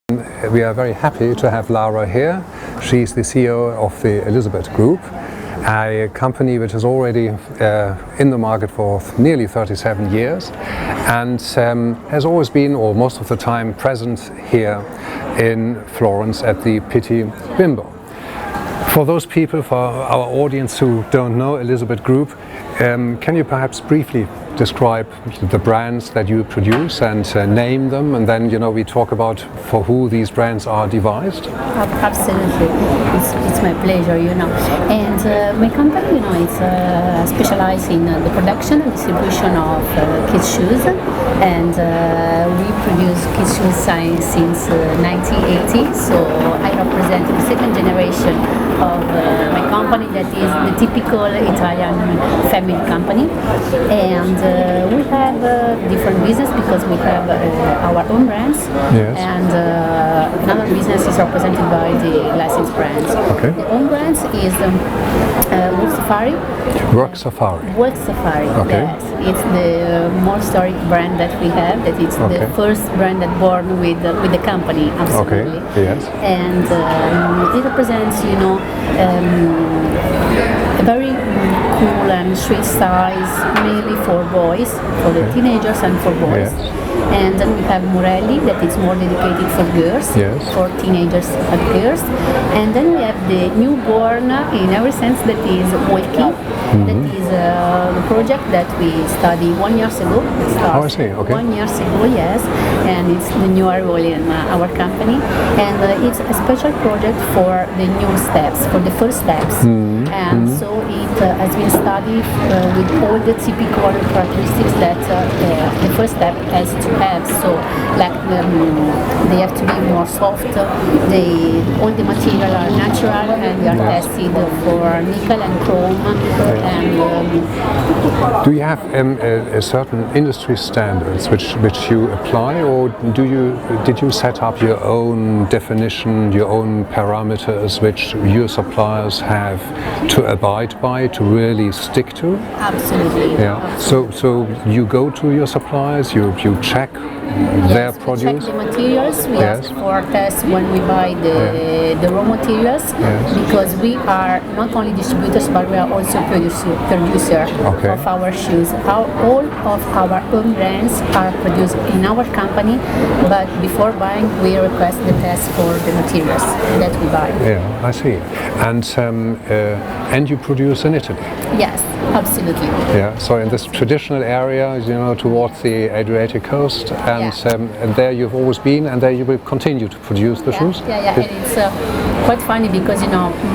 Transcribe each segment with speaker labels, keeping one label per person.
Speaker 1: We are very happy to have Lara here. She's the CEO of the Elisabet Group, a company which is already in the market for nearly 37 years and has always been, or most of the time, present here in Florence at the Pitti Bimbo. For those people, for our audience who don't know Elisabet Group, can you perhaps briefly describe the brands that you produce and name them, and then we talk about for who these brands are devised?
Speaker 2: Absolutely, it's my pleasure, And my company, it's specialized in the production and distribution of kids' shoes, and we produce kids' shoes since 1980. So I represent the second generation of my company, that is the typical Italian family company, and we have different business because we have our own brands,
Speaker 1: yes.
Speaker 2: And another business is represented by the licensed brands.
Speaker 1: Okay.
Speaker 2: The own brands is
Speaker 1: Work Safari.
Speaker 2: Okay. Yes, it's the more historic brand that we have. That it's
Speaker 1: okay.
Speaker 2: the first brand that born with the company. Absolutely.
Speaker 1: Okay. Yes.
Speaker 2: And it represents, a very cool and street styles, mainly for boys, for the teenagers and for boys.
Speaker 1: Yes.
Speaker 2: And then we have Morelli, that is more dedicated for girls,
Speaker 1: yes.
Speaker 2: for teenagers and girls. And then we have the newborn, in every sense, that is Walkey. That is the project that we studied 1 year ago.
Speaker 1: Oh, I see. Okay.
Speaker 2: 1 year ago, yes. And it's the new arrival in our company. And it's a special project for the new steps, for the first steps. And so it has been studied with all the typical characteristics that the first step has to have. So, like they have to be more soft. All the material are natural, and they are tested for nickel and chrome. And
Speaker 1: do you have a certain industry standards which you apply, or did you set up your own definition, your own parameters which your suppliers have to abide by, to really stick to?
Speaker 2: Absolutely.
Speaker 1: Yeah.
Speaker 2: Absolutely.
Speaker 1: So you go to your suppliers, you check their produce.
Speaker 2: We check the materials. We ask for tests when we buy the raw materials, because we are not only distributors, but we are also producer of our shoes. All of our own brands are produced in our company, but before buying, we request the test for the materials that we buy.
Speaker 1: Yeah, I see. And you produce in Italy?
Speaker 2: Yes, absolutely.
Speaker 1: Yeah. So in this traditional area, towards the Adriatic coast, and there you've always been, and there you will continue to produce the shoes?
Speaker 2: Yeah. And it's quite funny because,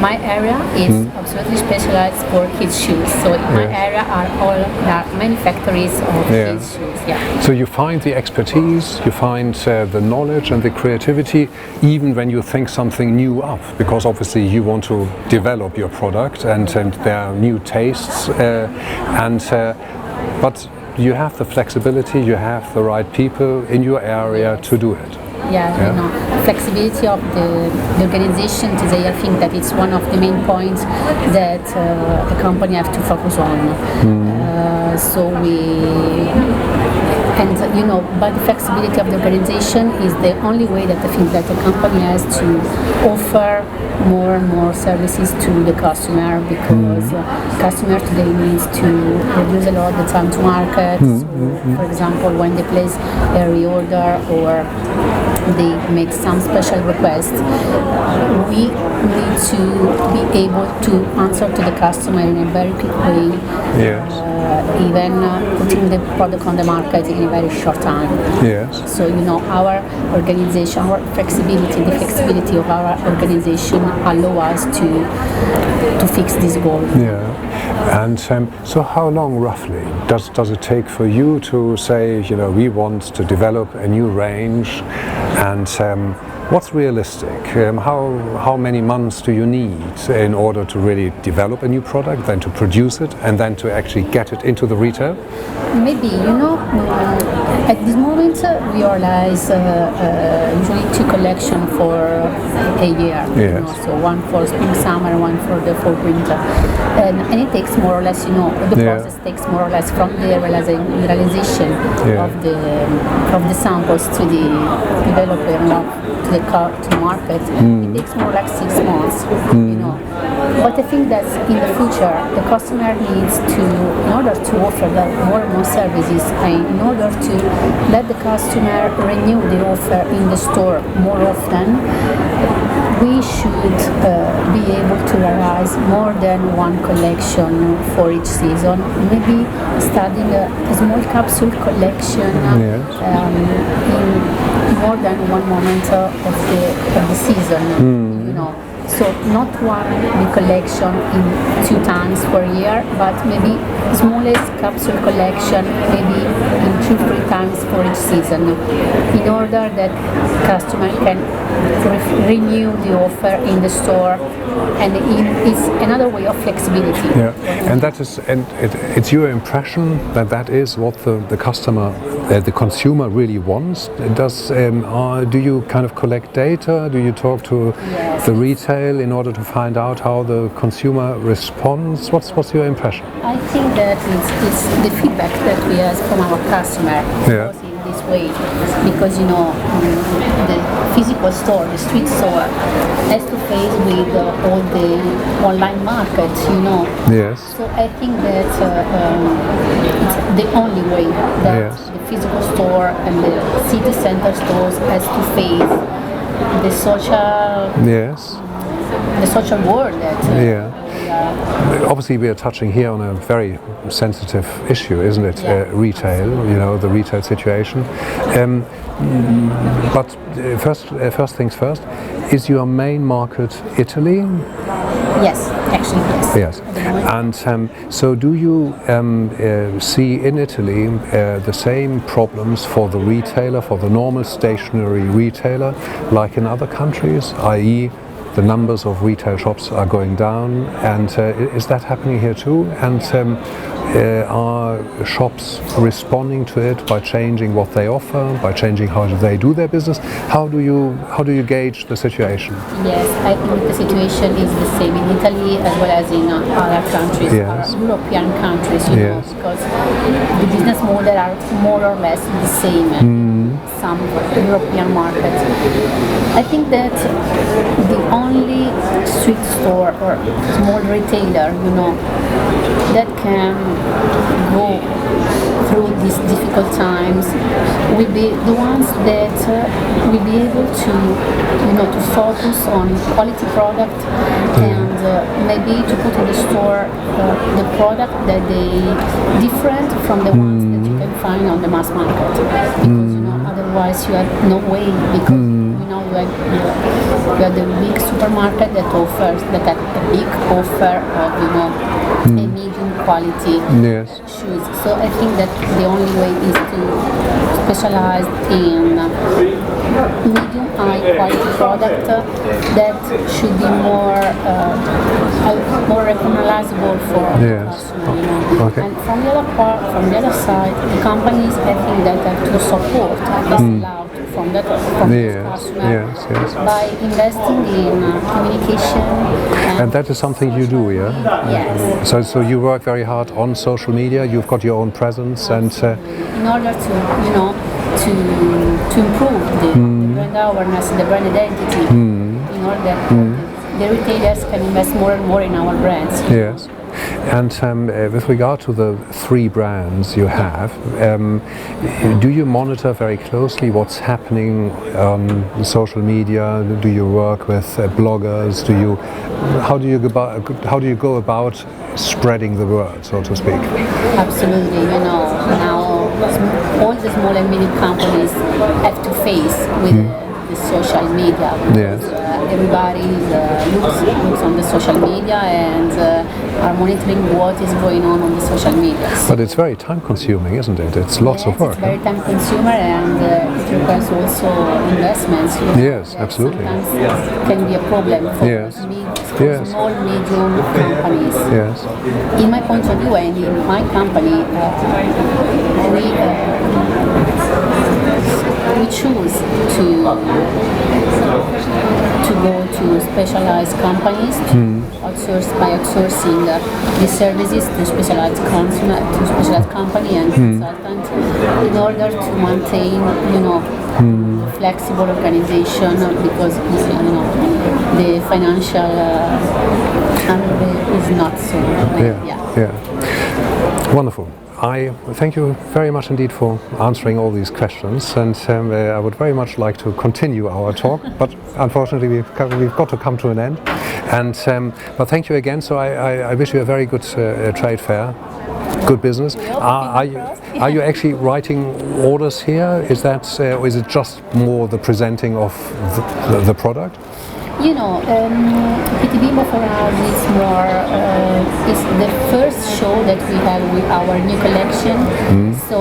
Speaker 2: my area is absolutely specialized for kids' shoes. So in my area there are many factories of kids' shoes. Yeah.
Speaker 1: So you find the expertise, you find the knowledge and the creativity, even when you think something new up, because obviously you want to develop your product, and there are new tastes, but you have the flexibility, you have the right people in your area to do it.
Speaker 2: Flexibility of the organization today, I think that it's one of the main points that the company have to focus on. But the flexibility of the organization is the only way that I think that the company has to offer more and more services to the customer, because customer today needs to reduce a lot the time to market. So, for example, when they place a reorder or they make some special requests, we need to be able to answer to the customer in a very quick way. Even putting the product on the market in a very short time. So our organization, our flexibility, the flexibility of our organization allow us to fix this goal.
Speaker 1: And so how long roughly does it take for you to say, we want to develop a new range, and what's realistic? How many months do you need in order to really develop a new product, then to produce it, and then to actually get it into the retail?
Speaker 2: Maybe, At this moment, we organize usually 2 collections for a year.
Speaker 1: Yes.
Speaker 2: So one for spring, summer, one for the fall, winter. And it takes more or less, the process takes more or less from the realization of the samples to the developer, to the market. It takes more like 6 months. But I think that in the future, the customer needs to, in order to offer more and more services, and in order to let the customer renew the offer in the store more often, we should be able to realize more than one collection for each season. Maybe starting a small capsule collection in more than one moment of the season. So not one big collection in 2 times per year, but maybe smallest capsule collection maybe in 2-3 times for each season, in order that customer can renew the offer in the store, and it's another way of flexibility.
Speaker 1: Yeah, and that is, and it's your impression that that is what the customer, the consumer really wants. Do you kind of collect data? Do you talk to the retail in order to find out how the consumer responds? What's your impression?
Speaker 2: I think that it's the feedback that we have from our customer in this way, because the physical store, the street store, has to face with all the online market.
Speaker 1: Yes.
Speaker 2: So I think that it's the only way that the physical store and the city center stores has to face the social world that
Speaker 1: obviously we are touching here on a very sensitive issue, isn't it? Retail, the retail situation. But first things first, is your main market Italy?
Speaker 2: Yes, actually yes.
Speaker 1: And so do you see in Italy the same problems for the retailer, for the normal stationary retailer, like in other countries, i.e. the numbers of retail shops are going down, and is that happening here too? And are shops responding to it by changing what they offer, by changing how they do their business? How do you gauge the situation?
Speaker 2: Yes, I think the situation is the same in Italy as well as in other countries, European countries, because the business model are more or less the same in some European markets. I think that the only street store or small retailer, that can go through these difficult times will be the ones that will be able to, to focus on quality product and maybe to put in the store the product that they different from the ones that you can find on the mass market, because otherwise you have no way, because you have the big supermarket that offers a big offer of a medium quality shoes. So I think that the only way is to specialize in medium high quality product that should be more recognizable for the customer.
Speaker 1: Okay.
Speaker 2: And from the other side, the companies, I think that have to support this allowed from the customer by investing in communication.
Speaker 1: And that is something you do,
Speaker 2: Yes.
Speaker 1: So you work very hard on social media. You've got your own presence, and
Speaker 2: in order to improve the brand awareness, the brand identity, in order that the retailers can invest more and more in our brands.
Speaker 1: Yes. And with regard to the 3 brands you have, do you monitor very closely what's happening on social media? Do you work with bloggers? How do you go about spreading the word, so to speak?
Speaker 2: Absolutely. Now all the small and medium companies have to face with the social media. Everybody looks on the social media and are monitoring what is going on the social media.
Speaker 1: But it's very time consuming, isn't it? It's lots of work.
Speaker 2: It's very time consumer, and it requires also investments.
Speaker 1: Yes, absolutely.
Speaker 2: Sometimes can be a problem for for
Speaker 1: Yes.
Speaker 2: small, medium companies.
Speaker 1: Yes.
Speaker 2: In my point of view and in my company, we choose to go to specialized companies to outsource by outsourcing the services to specialized consumer, to specialized company and consultant in order to maintain, flexible organization because the financial is not so.
Speaker 1: Wonderful. I thank you very much indeed for answering all these questions, and I would very much like to continue our talk, but unfortunately we've got to come to an end. And but thank you again. So I wish you a very good trade fair, good business. Are you actually writing orders here? Is that or is it just more the presenting of the product?
Speaker 2: Pitti Bimbo for us is more, is the first show that we have with our new collection. So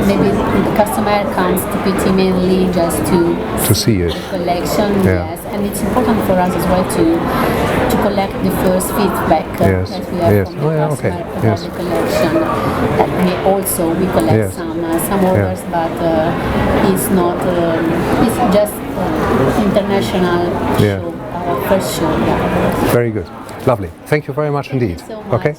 Speaker 2: maybe the customer comes to Pitti mainly just to see it. The collection, yes. And it's important for us as well to collect the first feedback that we have from the customer about the collection. And we collect some orders, but it's not, it's just international show, our first show.
Speaker 1: Very good. Lovely. Thank you very much indeed.
Speaker 2: Thank you so much.
Speaker 1: Okay.